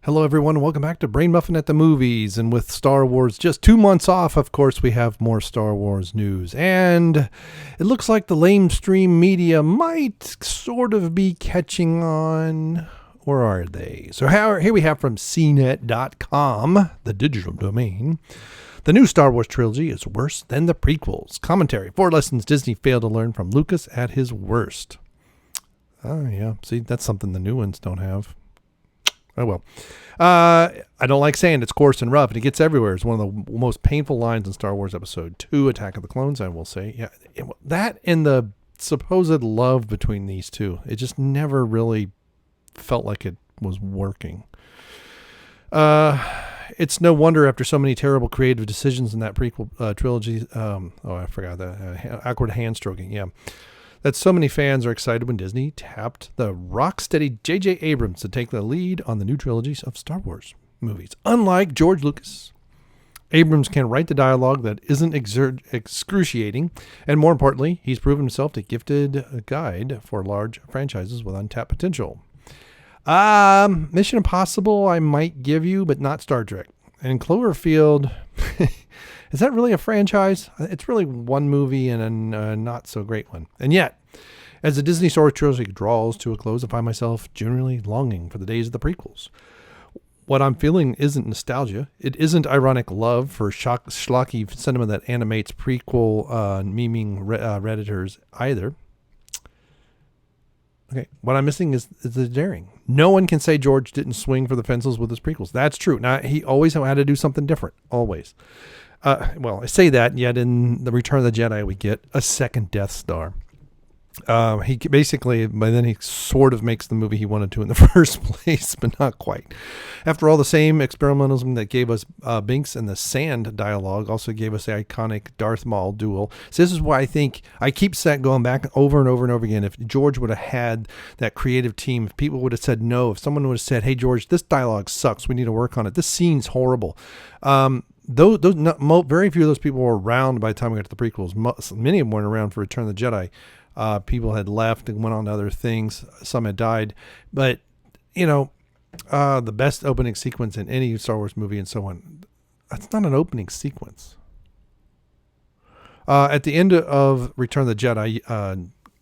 Hello, everyone. Welcome back to Brain Muffin at the Movies. And with Star Wars just 2 months off, of course, we have more Star Wars news. And it looks like the lamestream media might sort of be catching on. Or are they? So here we have from CNET.com, the digital domain. The new Star Wars trilogy is worse than the prequels. Commentary: 4 lessons Disney failed to learn from Lucas at his worst. Oh, yeah. See, that's something the new ones don't have. Oh, well. I don't like saying it's coarse and rough, and it gets everywhere. It's one of the most painful lines in Star Wars Episode 2, Attack of the Clones, I will say. Yeah, that and the supposed love between these two. It just never really felt like it was working. It's no wonder after so many terrible creative decisions in that prequel trilogy. I forgot that. Awkward hand stroking, yeah. That so many fans are excited when Disney tapped the rock-steady J.J. Abrams to take the lead on the new trilogies of Star Wars movies. Unlike George Lucas, Abrams can write the dialogue that isn't excruciating, and more importantly, he's proven himself a gifted guide for large franchises with untapped potential. Mission Impossible I might give you, but not Star Trek. And Cloverfield... Is that really a franchise? It's really one movie and a not so great one. And yet, as the Disney Star Wars trilogy draws to a close, I find myself generally longing for the days of the prequels. What I'm feeling isn't nostalgia. It isn't ironic love for schlocky cinema that animates prequel memeing Redditors either. Okay, what I'm missing is the daring. No one can say George didn't swing for the fences with his prequels. That's true. Now, he always had to do something different, always. I say that, yet in the Return of the Jedi, we get a second Death Star. He basically, by then he sort of makes the movie he wanted to in the first place, but not quite. After all, the same experimentalism that gave us Binks and the Sand dialogue also gave us the iconic Darth Maul duel. So this is why I think, I keep going back over and over and over again. If George would have had that creative team, if people would have said no, if someone would have said, hey, George, this dialogue sucks, we need to work on it. This scene's horrible. Very few of those people were around by the time we got to the prequels. Many of them weren't around for Return of the Jedi. People had left and went on to other things. Some had died. But, the best opening sequence in any Star Wars movie and so on, that's not an opening sequence. At the end of Return of the Jedi,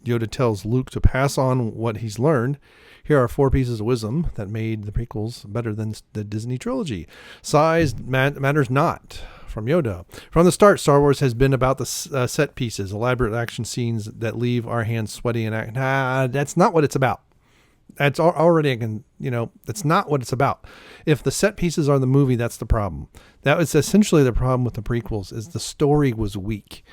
Yoda tells Luke to pass on what he's learned. Here are 4 pieces of wisdom that made the prequels better than the Disney trilogy. Size matters not, from Yoda. From the start, Star Wars has been about the set pieces, elaborate action scenes that leave our hands sweaty and that's not what it's about. That's already, that's not what it's about. If the set pieces are the movie, that's the problem. That was essentially the problem with the prequels, is the story was weak.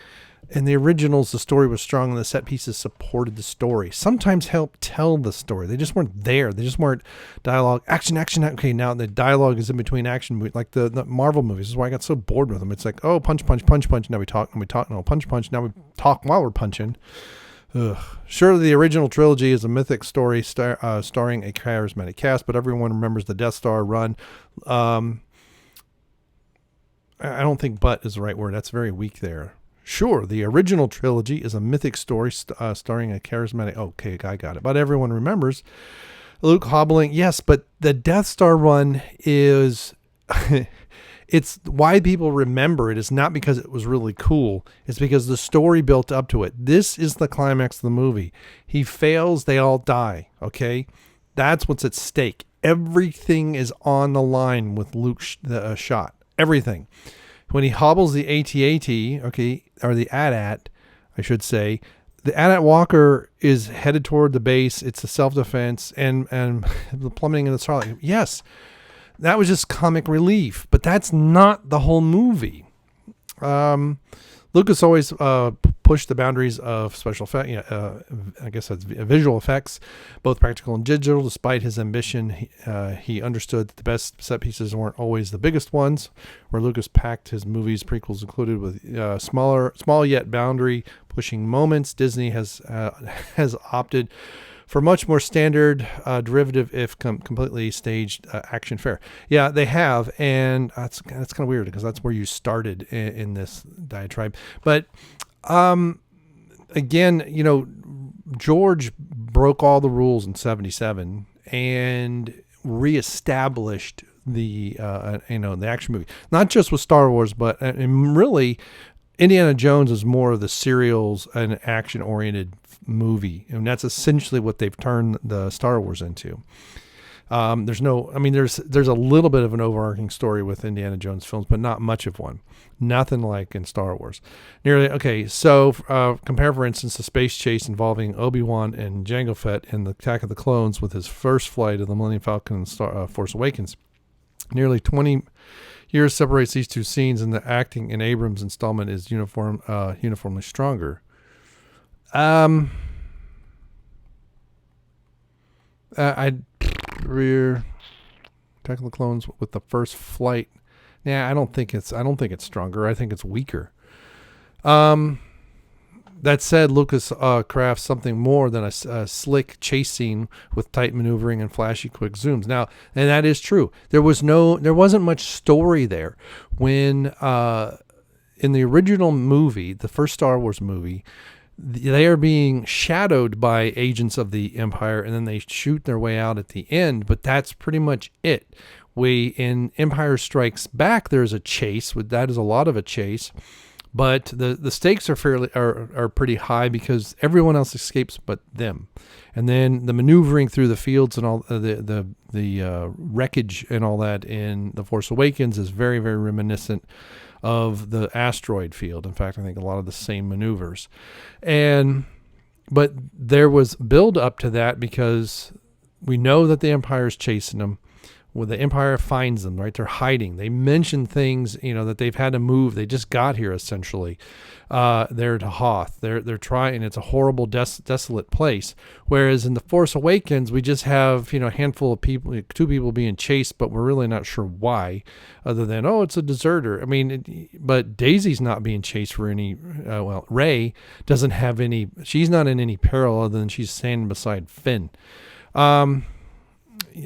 In the originals, the story was strong and the set pieces supported the story. Sometimes helped tell the story. They just weren't there. They just weren't dialogue. Action. Okay, now the dialogue is in between action. Like the Marvel movies. This is why I got so bored with them. It's like, oh, punch. Now we talk. No, punch. Now we talk while we're punching. Ugh. Sure, the original trilogy is a mythic story starring a charismatic cast, but everyone remembers the Death Star run. I don't think "but" is the right word. That's very weak there. Sure, the original trilogy is a mythic story starring a charismatic... Okay, I got it. But everyone remembers Luke hobbling. Yes, but the Death Star run is... It's why people remember it is not because it was really cool. It's because the story built up to it. This is the climax of the movie. He fails, they all die. Okay? That's what's at stake. Everything is on the line with Luke's shot. Everything. When he hobbles the AT-AT, okay, or the AT-AT, I should say, the AT-AT walker is headed toward the base. It's a self-defense and the plummeting of the Starlight. Yes, that was just comic relief, but that's not the whole movie. Lucas always pushed the boundaries of special effects. I guess that's visual effects, both practical and digital. Despite his ambition, he understood that the best set pieces weren't always the biggest ones. Where Lucas packed his movies, prequels included, with small yet boundary pushing moments, Disney has opted for much more standard, derivative, if completely staged action fare. Yeah, they have, and that's kind of weird because that's where you started in this diatribe. But again, George broke all the rules in '77, and reestablished the the action movie, not just with Star Wars, but and really Indiana Jones is more of the serials and action oriented movie, and that's essentially what they've turned the Star Wars into. There's a little bit of an overarching story with Indiana Jones films, but not much of one. Nothing like in Star Wars. So compare, for instance, the space chase involving Obi-Wan and Jango Fett in the Attack of the Clones with his first flight of the Millennium Falcon and Force Awakens. Nearly 20 years separates these two scenes, and the acting in Abrams' installment is uniformly stronger. Rear Attack of the Clones with the first flight. Yeah, I don't think it's stronger. I think it's weaker. That said, Lucas crafts something more than a slick chase scene with tight maneuvering and flashy quick zooms. Now, and that is true. There wasn't much story there when in the original movie, the first Star Wars movie, they are being shadowed by agents of the Empire, and then they shoot their way out at the end. But that's pretty much it. In Empire Strikes Back, there's a chase. That is a lot of a chase, but the stakes are pretty high because everyone else escapes but them. And then the maneuvering through the fields and all the wreckage and all that in The Force Awakens is very, very reminiscent of the asteroid field. In fact, I think a lot of the same maneuvers. But there was build up to that because we know that the Empire is chasing them. Well, the Empire finds them, right? They're hiding. They mention things, that they've had to move. They just got here, essentially. They're to Hoth. They're trying. It's a horrible, desolate place. Whereas in The Force Awakens, we just have, a handful of people, 2 people being chased, but we're really not sure why, other than, it's a deserter. But Daisy's not being chased for any, Rey doesn't have any, she's not in any peril other than she's standing beside Finn.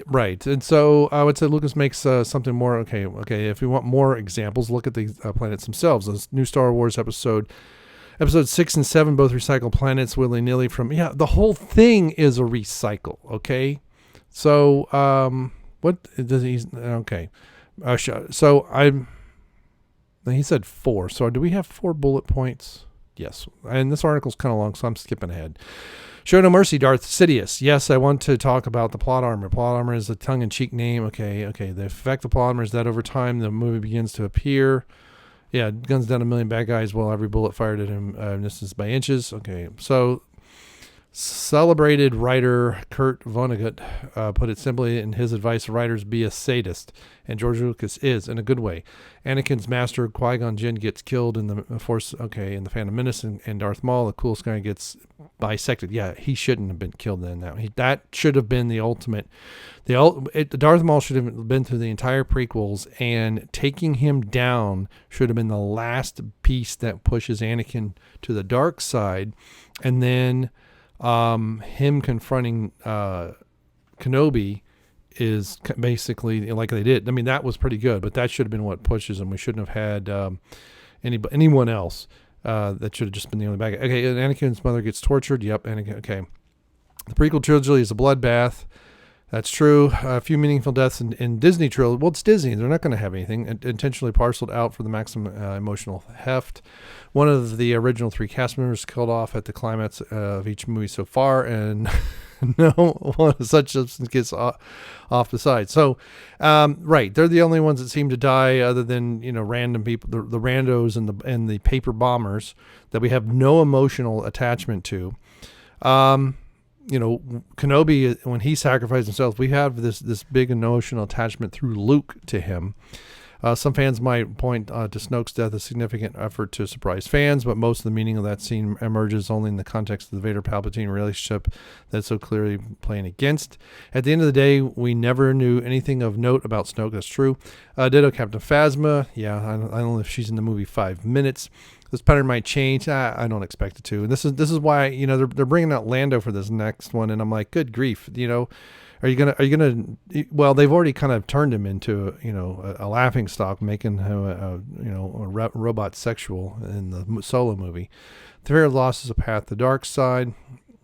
Right. And so I would say Lucas makes something more. Okay. If we want more examples, look at the planets themselves. This new Star Wars episodes 6 and 7, both recycle planets willy-nilly the whole thing is a recycle. Okay. So, what does he, okay. He said 4. So do we have 4 bullet points? Yes. And this article's kind of long, so I'm skipping ahead. Show No Mercy, Darth Sidious. Yes, I want to talk about the plot armor. Plot armor is a tongue-in-cheek name. Okay. The effect of plot armor is that over time the movie begins to appear. Yeah, guns down a million bad guys while every bullet fired at him misses by inches. Okay, so celebrated writer Kurt Vonnegut put it simply in his advice: writers be a sadist, and George Lucas is, in a good way. Anakin's master Qui-Gon Jinn gets killed in the Force, in the Phantom Menace, and Darth Maul, the coolest guy, gets bisected. Yeah, he shouldn't have been killed then. That should have been the ultimate. Darth Maul should have been through the entire prequels, and taking him down should have been the last piece that pushes Anakin to the dark side, and then him confronting Kenobi is basically like they did. That was pretty good, but that should have been what pushes him. We shouldn't have had anyone else. That should have just been the only bad guy. Okay, Anakin's mother gets tortured. Yep, Anakin. Okay, the prequel trilogy is a bloodbath. That's true. A few meaningful deaths in Disney trilogy. Well, it's Disney. They're not going to have anything. Intentionally parceled out for the maximum emotional heft. One of the original 3 cast members killed off at the climax of each movie so far, and no one of such substance gets off the side. So, right, they're the only ones that seem to die, other than random people, the randos and the paper bombers that we have no emotional attachment to. Kenobi, when he sacrificed himself, we have this big emotional attachment through Luke to him. Some fans might point to Snoke's death as a significant effort to surprise fans, but most of the meaning of that scene emerges only in the context of the Vader-Palpatine relationship that's so clearly playing against. At the end of the day, we never knew anything of note about Snoke. That's true. Ditto Captain Phasma. Yeah, I don't know if she's in the movie 5 minutes. This pattern might change. I don't expect it to. And this is why they're bringing out Lando for this next one, and I'm like, good grief. Are you gonna? Well, they've already kind of turned him into a laughing stock, making him a robot sexual in the Solo movie. The fear of loss is a path to the dark side.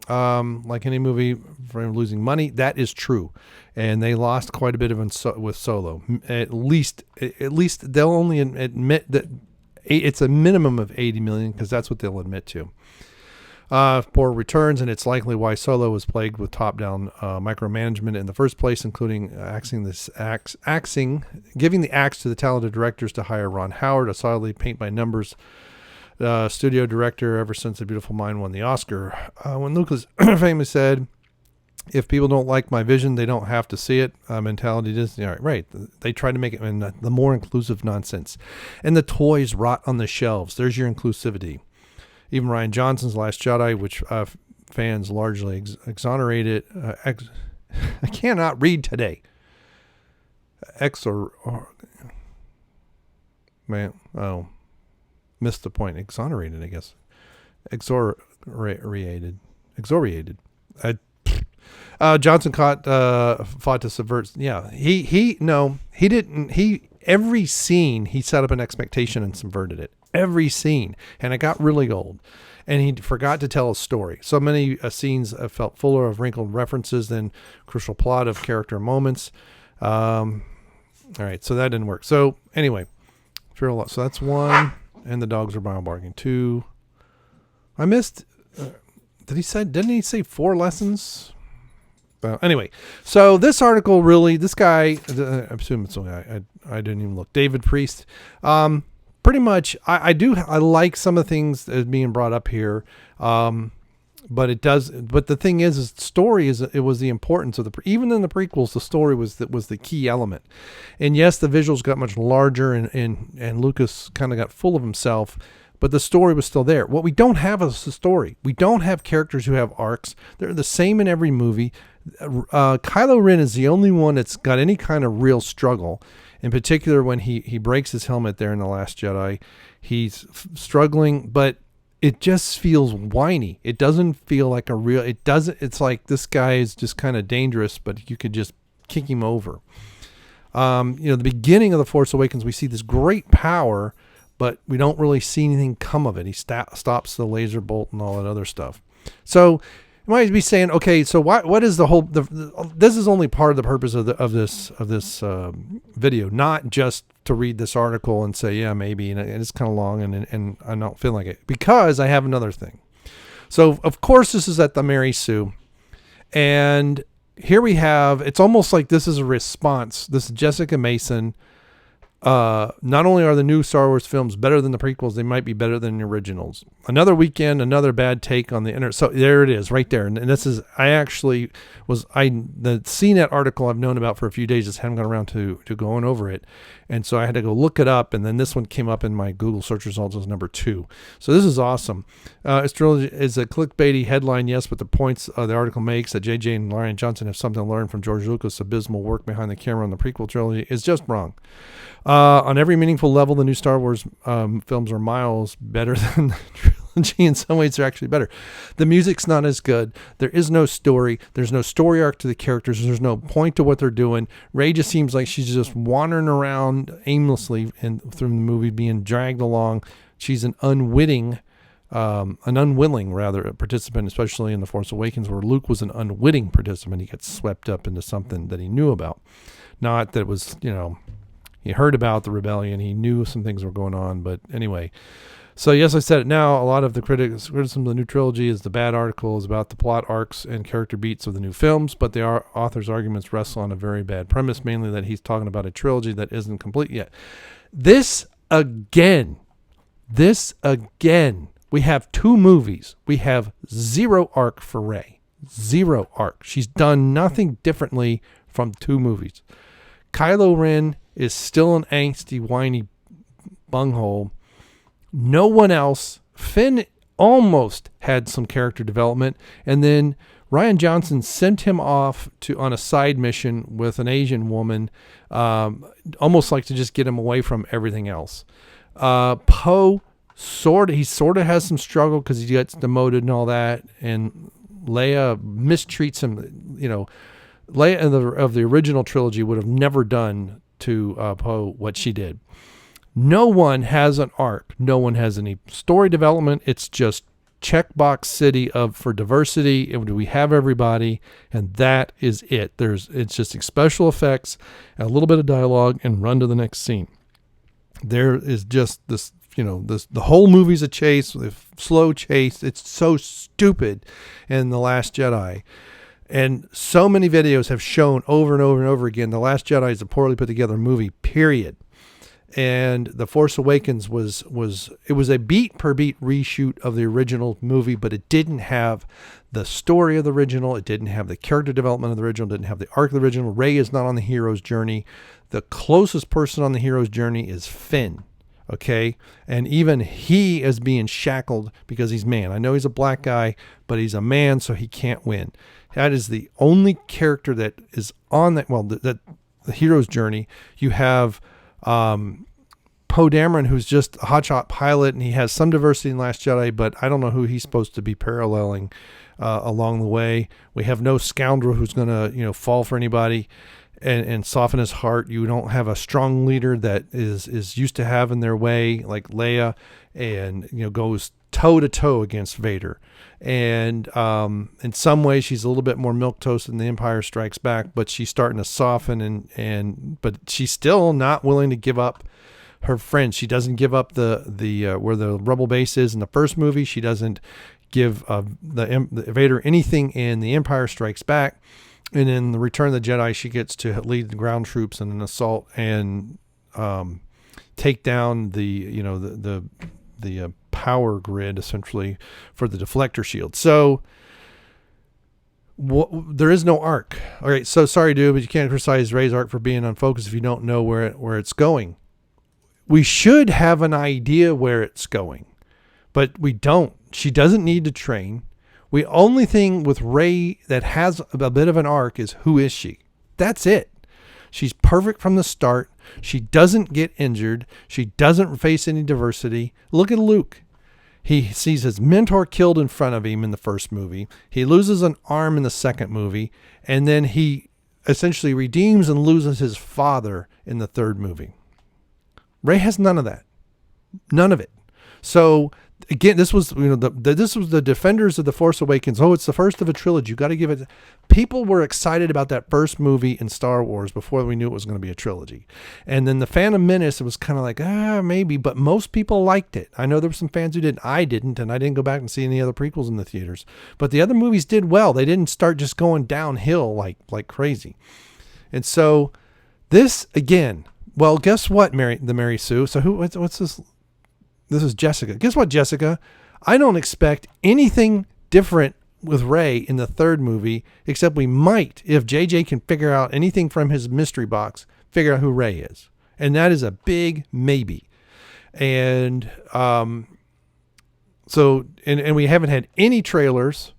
like any movie for losing money. That is true. And they lost quite a bit with Solo. At least they'll only admit that it's a minimum of 80 million because that's what they'll admit to. Poor returns, and it's likely why Solo was plagued with top-down micromanagement in the first place, including giving the axe to the talented directors to hire Ron Howard, a solidly paint-by-numbers studio director ever since A Beautiful Mind won the Oscar. When Lucas famously said, "If people don't like my vision, they don't have to see it," mentality Disney. Right. They try to make it the more inclusive nonsense. And the toys rot on the shelves. There's your inclusivity. Even Rian Johnson's Last Jedi, which fans largely exonerated. I cannot read today. Missed the point. Exonerated, I guess. Exoriated. Johnson fought to subvert. Yeah, he didn't. Every scene he set up an expectation and subverted it. Every scene, and it got really old. And he forgot to tell a story. So many scenes felt fuller of wrinkled references than crucial plot of character moments. All right, so that didn't work. So anyway, so that's one, and the dogs are barking. 2. I missed. Didn't he say 4 lessons? Anyway, so this article this guy, I assume it's okay. I didn't even look. David Priest. Pretty much, I like some of the things that are being brought up here, but the thing is story it was the importance of even in the prequels, the story was the key element. And yes, the visuals got much larger, and Lucas kind of got full of himself, but the story was still there. What we don't have is a story. We don't have characters who have arcs. They're the same in every movie. Kylo Ren is the only one that's got any kind of real struggle. In particular, when he breaks his helmet there in The Last Jedi, he's struggling, but it just feels whiny. It doesn't feel like it's like this guy is just kind of dangerous, but you could just kick him over. The beginning of The Force Awakens, we see this great power, but we don't really see anything come of it. He stops the laser bolt and all that other stuff. So you might be saying, okay, so what is the whole? This is only part of the purpose of this video, not just to read this article and say, yeah, maybe, and it's kind of long, and I don't feel like it, because I have another thing. So of course this is at the Mary Sue, and here we have. It's almost like this is a response. This is Jessica Mason. Not only are the new Star Wars films better than the prequels, they might be better than the originals. Another weekend, another bad take on the internet. So there it is right there. And this is, the CNET article I've known about for a few days, just haven't gone around to going over it. And so I had to go look it up. And then this one came up in my Google search results as number 2. So this is awesome. This trilogy is a clickbaity headline, yes, but the points the article makes that JJ and Rian Johnson have something to learn from George Lucas' abysmal work behind the camera on the prequel trilogy is just wrong. On every meaningful level, the new Star Wars films are miles better than the trilogy. In some ways, they're actually better. The music's not as good. There is no story. There's no story arc to the characters. There's no point to what they're doing. Rey just seems like she's just wandering around aimlessly through the movie, being dragged along. She's an unwilling participant, especially in The Force Awakens, where Luke was an unwitting participant. He gets swept up into something that he knew about. Not that it was, he heard about the rebellion. He knew some things were going on. But anyway, so yes, I said it now. A lot of the criticism of the new trilogy is the bad article is about the plot arcs and character beats of the new films. But the author's arguments wrestle on a very bad premise, mainly that he's talking about a trilogy that isn't complete yet. This again, we have 2 movies. We have 0 arc for Rey. 0 arc. She's done nothing differently from 2 movies. Kylo Ren is still an angsty, whiny bunghole. No one else. Finn almost had some character development, and then Rian Johnson sent him off on a side mission with an Asian woman, almost like to just get him away from everything else. Poe sort of has some struggle because he gets demoted and all that, and Leia mistreats him. Leia of the original trilogy would have never done to Poe what she did. No one has an arc. No one has any story development. It's just checkbox city for diversity, and do we have everybody? And that is it. It's just special effects, a little bit of dialogue, and run to the next scene. There is just this, the whole movie's a chase, the slow chase. It's so stupid in The Last Jedi. And so many videos have shown over and over and over again, The Last Jedi is a poorly put together movie, period. And The Force Awakens was a beat per beat reshoot of the original movie, but it didn't have the story of the original. It didn't have the character development of the original. Didn't have the arc of the original. Rey is not on the hero's journey. The closest person on the hero's journey is Finn. Okay. And even he is being shackled because he's man. I know he's a black guy, but he's a man, so he can't win. That is the only character that is on that. Well, the hero's journey. You have, Poe Dameron, who's just a hotshot pilot, and he has some diversity in Last Jedi, but I don't know who he's supposed to be paralleling along the way. We have no scoundrel who's going to fall for anybody and soften his heart. You don't have a strong leader that is used to having their way, like Leia, and goes toe to toe against Vader. And in some ways, she's a little bit more milquetoast than The Empire Strikes Back, but she's starting to soften, but she's still not willing to give up her friends. She doesn't give up the where the rebel base is in the first movie. She doesn't give the Vader anything in The Empire Strikes Back, and in The Return of the Jedi, she gets to lead the ground troops in an assault and take down the power grid essentially for the deflector shield. So there is no arc. All right, so sorry, dude, but you can't criticize Rey's arc for being unfocused if you don't know where it's going. We should have an idea where it's going, but we don't. She doesn't need to train. The only thing with Rey that has a bit of an arc is, who is she? That's it. She's perfect from the start. She doesn't get injured. She doesn't face any diversity. Look at Luke. He sees his mentor killed in front of him in the first movie. He loses an arm in the second movie. And then he essentially redeems and loses his father in the third movie. Rey has none of that. None of it. So again, this was the defenders of The Force Awakens. Oh, it's the first of a trilogy. You got to give it. People were excited about that first movie in Star Wars before we knew it was going to be a trilogy. And then the Phantom Menace, it was kind of like, maybe, but most people liked it. I know there were some fans who didn't. I didn't, and I didn't go back and see any other prequels in the theaters. But the other movies did well. They didn't start just going downhill like crazy. And so this again. Well, guess what, Mary Sue? So what's this? This is Jessica. Guess what, Jessica? I don't expect anything different with Rey in the third movie, except we might, if JJ can figure out anything from his mystery box, figure out who Rey is. And that is a big maybe. And so we haven't had any trailers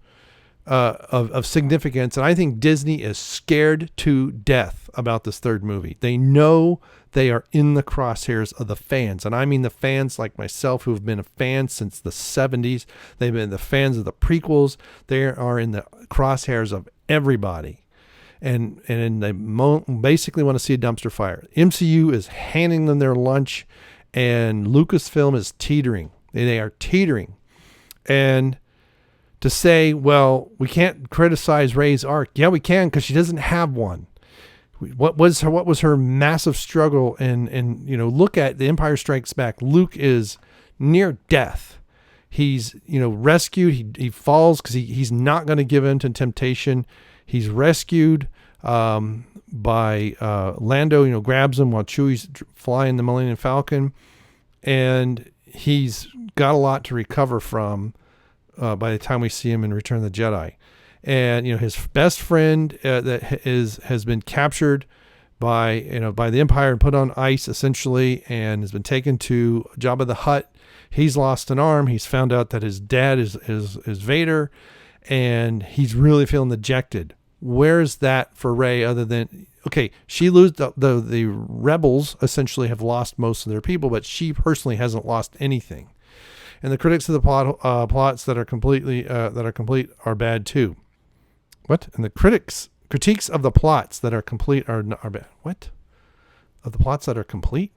of significance. And I think Disney is scared to death about this third movie. They know they are in the crosshairs of the fans. And I mean the fans like myself who have been a fan since the 70s. They've been the fans of the prequels. They are in the crosshairs of everybody. And they basically want to see a dumpster fire. MCU is handing them their lunch, and Lucasfilm is teetering. They are teetering. And to say, well, we can't criticize Rey's arc. Yeah, we can, because she doesn't have one. What was her massive struggle? And look at The Empire Strikes Back. Luke is near death. He's rescued. He falls because he's not going to give in to temptation. He's rescued by Lando. Grabs him while Chewie's flying the Millennium Falcon, and he's got a lot to recover from by the time we see him in Return of the Jedi. And his best friend has been captured by the Empire and put on ice essentially, and has been taken to Jabba the Hutt. He's lost an arm. He's found out that his dad is Vader, and he's really feeling dejected. Where's that for Rey other than, okay, she loses the rebels essentially have lost most of their people, but she personally hasn't lost anything. And the critics of the plots that are complete are bad too. What? And the critiques of the plots that are complete are bad. What? of the plots that are complete.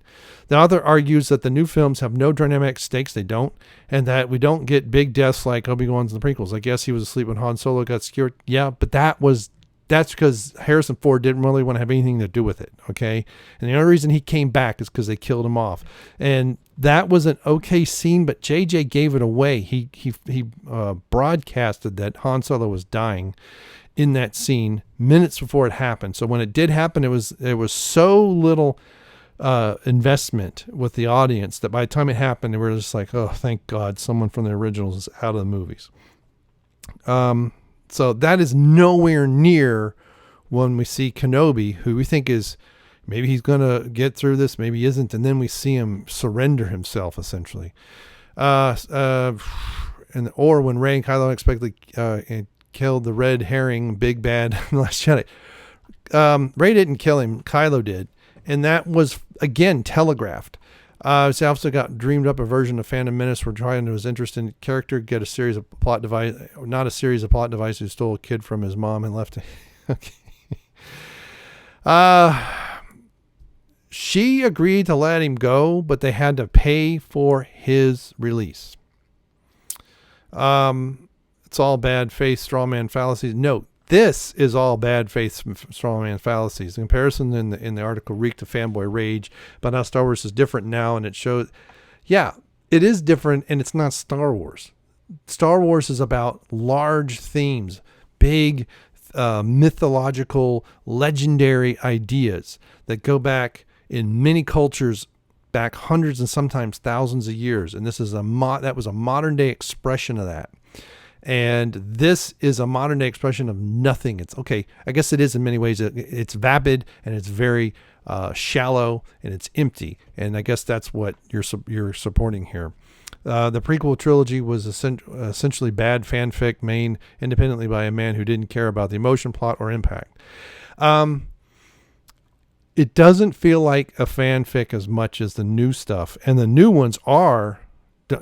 The author argues that the new films have no dynamic stakes. They don't. And that we don't get big deaths like Obi-Wan's in the prequels. I guess he was asleep when Han Solo got skewered. Yeah, but that's because Harrison Ford didn't really want to have anything to do with it, okay? And the only reason he came back is because they killed him off. And that was an okay scene, but JJ gave it away. He broadcasted that Han Solo was dying in that scene minutes before it happened. So when it did happen, it was so little investment with the audience that by the time it happened, they were just like, oh, thank God someone from the originals is out of the movies. So that is nowhere near when we see Kenobi, who we think is maybe he's going to get through this, maybe he isn't. And then we see him surrender himself essentially. Or when Rey and Kylo unexpectedly killed the red herring big bad in Last Jedi. Rey didn't kill him. Kylo did. And that was, again, telegraphed. He also got dreamed up a version of Phantom Menace where trying to his interest in character, get a series of plot device, not a series of plot devices who stole a kid from his mom and left it. Okay. She agreed to let him go, but they had to pay for his release. It's all bad faith, strawman fallacies. No, this is all bad faith, strawman fallacies. The comparison in the article reeked of fanboy rage about how Star Wars is different now, and it shows, yeah, it is different, and it's not Star Wars. Star Wars is about large themes, big mythological, legendary ideas that go back in many cultures, back hundreds and sometimes thousands of years, and this is that was a modern day expression of that. And this is a modern day expression of nothing. It's okay. I guess it is in many ways. It's vapid and it's very shallow and it's empty. And I guess that's what you're supporting here. The prequel trilogy was essentially bad fanfic made independently by a man who didn't care about the emotion, plot, or impact. It doesn't feel like a fanfic as much as the new stuff, and the new ones are.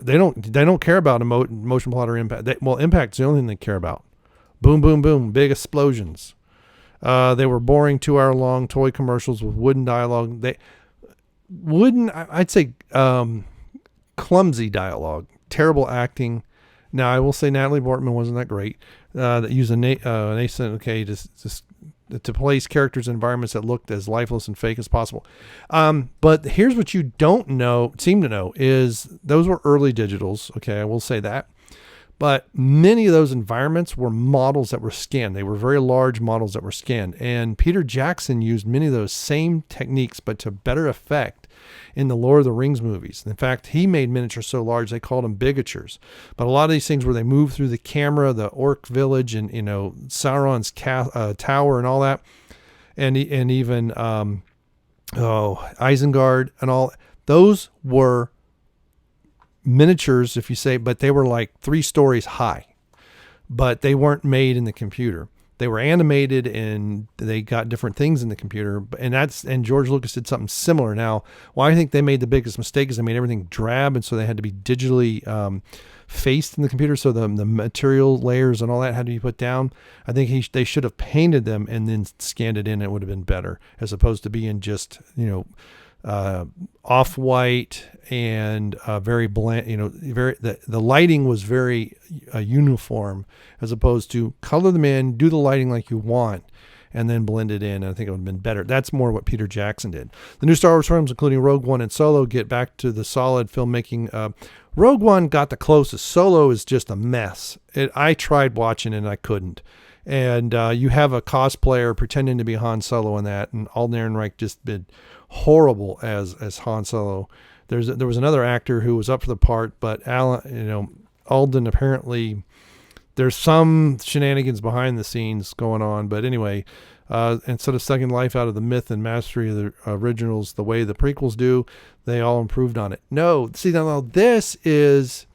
They don't care about emotion, plot, or impact. Impact's the only thing they care about. Boom, boom, boom, big explosions. They were boring 2-hour-long toy commercials with wooden dialogue. I'd say clumsy dialogue, terrible acting. Now, I will say Natalie Portman wasn't that great. That used a nascent, just to place characters in environments that looked as lifeless and fake as possible. But here's what you don't seem to know, is those were early digitals. Okay, I will say that. But many of those environments were models that were scanned. They were very large models that were scanned. And Peter Jackson used many of those same techniques, but to better effect in the Lord of the Rings movies. In fact, he made miniatures so large, they called them bigatures. But a lot of these things where they move through the camera, the orc village and, Sauron's tower and all that. And even, Isengard and all, those were miniatures, if you say, but they were like 3 stories high, but they weren't made in the computer. They were animated and they got different things in the computer. And George Lucas did something similar. Now, why I think they made the biggest mistake is they made everything drab. And so they had to be digitally faced in the computer. So the material layers and all that had to be put down. I think they should have painted them and then scanned it in. It would have been better, as opposed to being just, off-white and very bland, the lighting was very uniform, as opposed to color them in, do the lighting like you want, and then blend it in. And I think it would have been better. That's more what Peter Jackson did. The new Star Wars films, including Rogue One and Solo, get back to the solid filmmaking. Rogue One got the closest. Solo is just a mess. I tried watching it and I couldn't. And you have a cosplayer pretending to be Han Solo in that, and Alden Ehrenreich just did horrible as Han Solo. There was another actor who was up for the part, but Alden apparently, there's some shenanigans behind the scenes going on. But anyway, instead of sucking life out of the myth and mastery of the originals the way the prequels do, they all improved on it. No, see, now this is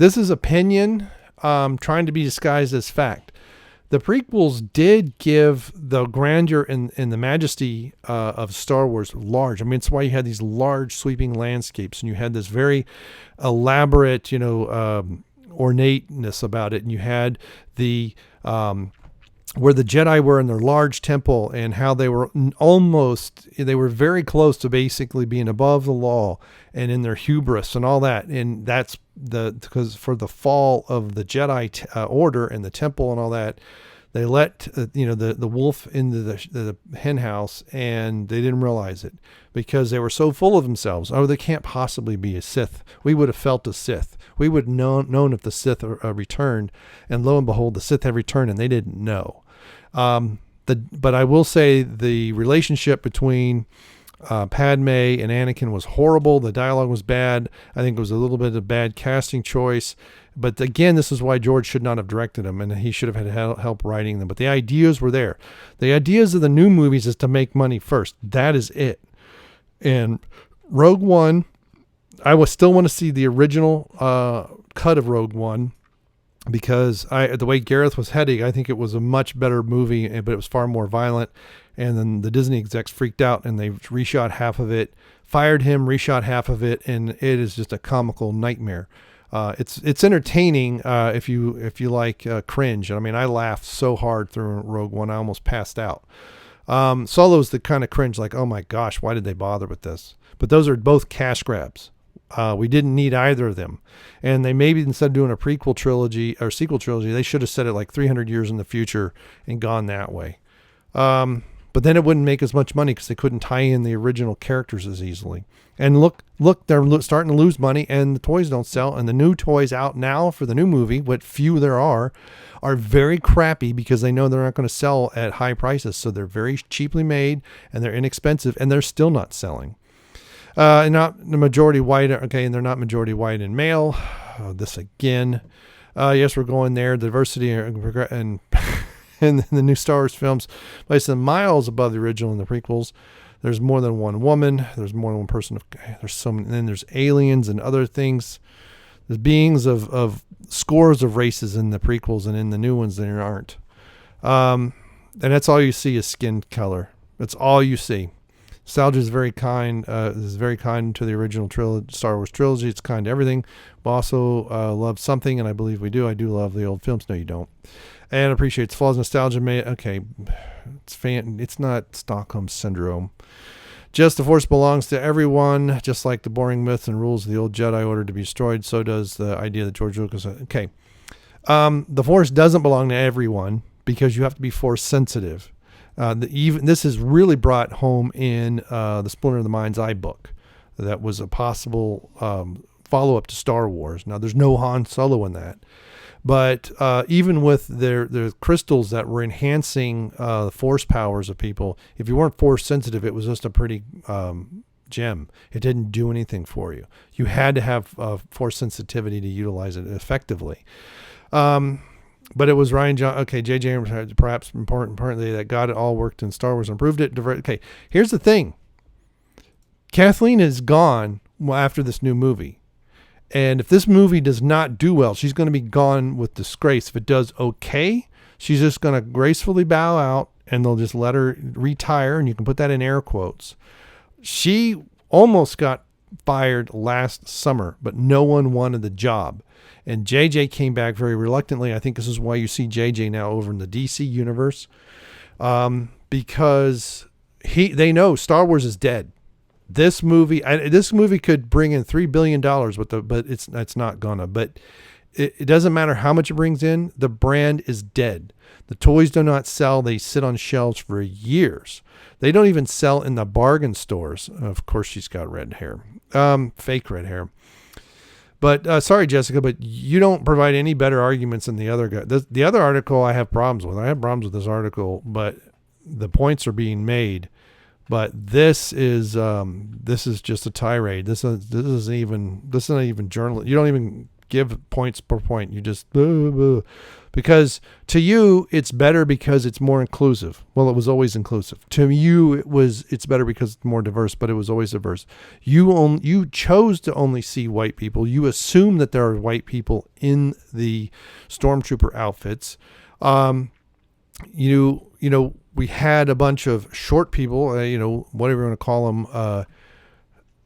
opinion trying to be disguised as fact. The prequels did give the grandeur and the majesty of Star Wars large. I mean, it's why you had these large sweeping landscapes, and you had this very elaborate, ornateness about it. And you had the where the Jedi were in their large temple and how they were very close to basically being above the law and in their hubris and all that. And that's because for the fall of the Jedi order and the temple and all that, they let the wolf into the hen house, and they didn't realize it because they were so full of themselves. Oh, they can't possibly be a Sith. We would have felt a Sith. We would have known if the Sith returned, and lo and behold, the Sith have returned, and they didn't know. But I will say the relationship between Padme and Anakin was horrible. The dialogue was bad. I think it was a little bit of bad casting choice. But again, this is why George should not have directed them, and he should have had help writing them. But the ideas were there. The ideas of the new movies is to make money first. That is it. And Rogue One, I would still want to see the original cut of Rogue One, because the way Gareth was heading, I think it was a much better movie, but it was far more violent. And then the Disney execs freaked out, and they reshot half of it, fired him, reshot half of it, and it is just a comical nightmare. It's entertaining if you like cringe. I mean, I laughed so hard through Rogue One, I almost passed out. Solo's the kind of cringe, like, oh my gosh, why did they bother with this? But those are both cash grabs. We didn't need either of them. And they maybe, instead of doing a prequel trilogy or sequel trilogy, they should have set it like 300 years in the future and gone that way. But then it wouldn't make as much money because they couldn't tie in the original characters as easily. And look, they're starting to lose money, and the toys don't sell. And the new toys out now for the new movie, what few there are very crappy because they know they're not going to sell at high prices. So they're very cheaply made, and they're inexpensive, and they're still not selling. Not the majority white. Okay. And they're not majority white and male. This again. Yes, we're going there. Diversity and in the new Star Wars films, placed them miles above the original and the prequels. There's more than one woman. There's more than one person. There's so many. And then there's aliens and other things. There's beings of scores of races in the prequels, and in the new ones there aren't. And that's all you see is skin color. That's all you see. Nostalgia is very kind. Is very kind to the original Star Wars trilogy. It's kind to everything. We also love something, and I believe we do. I do love the old films. No, you don't. And appreciates flaws. Nostalgia it's not Stockholm syndrome. Just the Force belongs to everyone, just like the boring myths and rules of the old Jedi Order to be destroyed. So does the idea that George Lucas. Okay, the Force doesn't belong to everyone because you have to be Force sensitive. This is really brought home in the Splinter of the Mind's Eye book. That was a possible follow-up to Star Wars. Now, there's no Han Solo in that. But even with their crystals that were enhancing the Force powers of people, if you weren't Force sensitive, it was just a pretty gem. It didn't do anything for you. You had to have Force sensitivity to utilize it effectively. But it was J.J. Abrams, perhaps importantly, that got it all worked in Star Wars and improved it. Okay, here's the thing. Kathleen is gone after this new movie. And if this movie does not do well, she's going to be gone with disgrace. If it does okay, she's just going to gracefully bow out, and they'll just let her retire, and you can put that in air quotes. She almost got fired last summer, but no one wanted the job. And JJ came back very reluctantly. I think this is why you see JJ now over in the DC universe, because they know Star Wars is dead. This movie could bring in $3 billion, but it's not gonna. But it doesn't matter how much it brings in. The brand is dead. The toys do not sell. They sit on shelves for years. They don't even sell in the bargain stores. Of course, she's got red hair, fake red hair. But sorry, Jessica, but you don't provide any better arguments than the other guy. The other article I have problems with. I have problems with this article, but the points are being made. But this is just a tirade. This isn't even journal. You don't even give points per point. You just because to you it's better because it's more inclusive. Well, it was always inclusive. To you it's better because it's more diverse, but it was always diverse. You chose to only see white people. You assume that there are white people in the stormtrooper outfits. We had a bunch of short people, whatever you want to call them,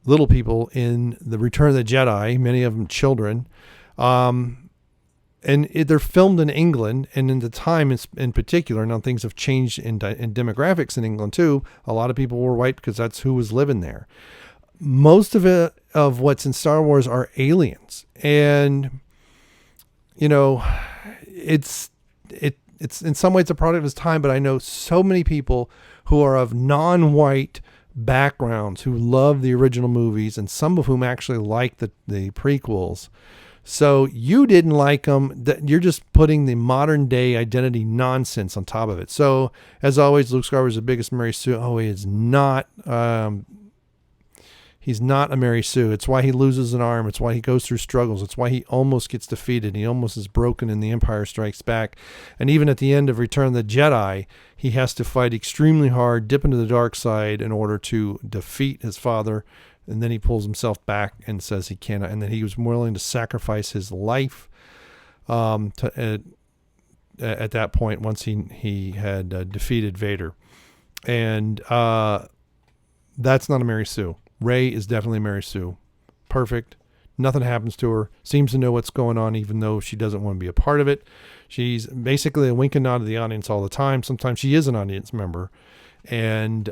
little people in the Return of the Jedi, many of them children. And they're filmed in England, and in the time in particular, now things have changed in demographics in England too. A lot of people were white because that's who was living there. Most of what's in Star Wars are aliens, and it's in some ways a product of its time. But I know so many people who are of non-white backgrounds who love the original movies, and some of whom actually like the prequels. So you didn't like them. You're just putting the modern day identity nonsense on top of it. So as always, Luke Skywalker is the biggest Mary Sue. Oh, he is not. He's not a Mary Sue. It's why he loses an arm. It's why he goes through struggles. It's why he almost gets defeated. He almost is broken in The Empire Strikes Back. And even at the end of Return of the Jedi, he has to fight extremely hard, dip into the dark side in order to defeat his father. And then he pulls himself back and says he cannot. And then he was willing to sacrifice his life at that point once he had defeated Vader. And that's not a Mary Sue. Rey is definitely Mary Sue. Perfect. Nothing happens to her. Seems to know what's going on, even though she doesn't want to be a part of it. She's basically a wink and nod to the audience all the time. Sometimes she is an audience member. And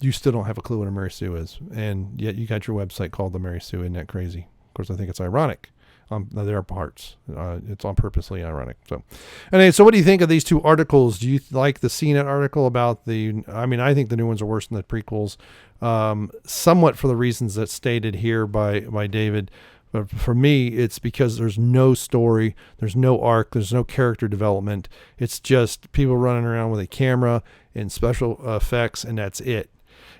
you still don't have a clue what a Mary Sue is. And yet you got your website called The Mary Sue. Isn't that crazy? Of course, I think it's ironic on their parts. It's on purposely ironic. So anyway, so what do you think of these two articles? Do you like the CNET article about I think the new ones are worse than the prequels, somewhat for the reasons that's stated here by David. But for me, it's because there's no story, there's no arc, there's no character development. It's just people running around with a camera and special effects, and that's it.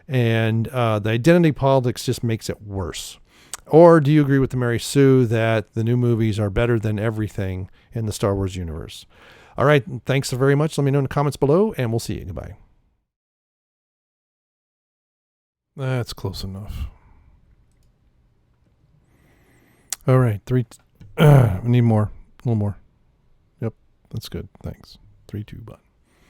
And the identity politics just makes it worse. Or do you agree with the Mary Sue that the new movies are better than everything in the Star Wars universe? All right. Thanks so very much. Let me know in the comments below, and we'll see you. Goodbye. That's close enough. All right. We need more. A little more. Yep. That's good. Thanks. 3, 2, 1.